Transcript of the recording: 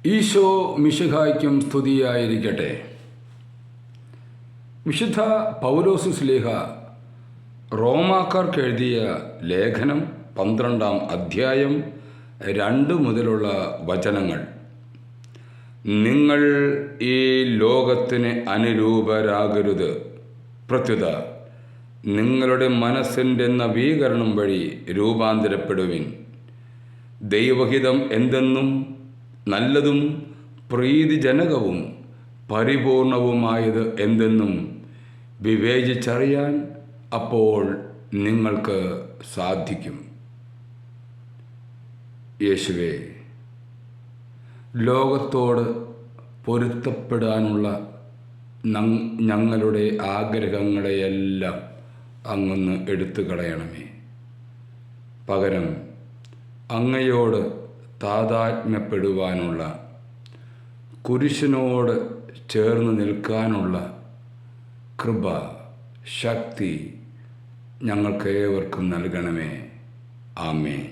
ഈശോ മിശിഹായ്ക്കും സ്തുതിയായിരിക്കട്ടെ. വിശുദ്ധ പൗലോസ് ശ്ലീഹ റോമാക്കാർക്ക് എഴുതിയ ലേഖനം 12-ാം അധ്യായം 2 മുതലുള്ള വചനങ്ങൾ. നിങ്ങൾ ഈ ലോകത്തിന് അനുരൂപരാകരുത്, പ്രത്യുത നിങ്ങളുടെ മനസ്സിൻ്റെ നവീകരണം വഴി രൂപാന്തരപ്പെടുവിൻ. ദൈവഹിതം എന്തെന്നും നല്ലതും പ്രീതിജനകവും പരിപൂർണവുമായത് എന്തെന്നും വിവേചിച്ചറിയാൻ അപ്പോൾ നിങ്ങൾക്ക് സാധിക്കും. യേശുവേ, ലോകത്തോട് പൊരുത്തപ്പെടാനുള്ള ഞങ്ങളുടെ ആഗ്രഹങ്ങളെയെല്ലാം അങ്ങൊന്ന് എടുത്തു കളയണമേ. പകരം അങ്ങയോട് താതാത്മ്യപ്പെടുവാനുള്ള, കുരിശിനോട് ചേർന്ന് നിൽക്കാനുള്ള കൃപ, ശക്തി ഞങ്ങൾക്കേവർക്കും നൽകണമേ. ആമേൻ.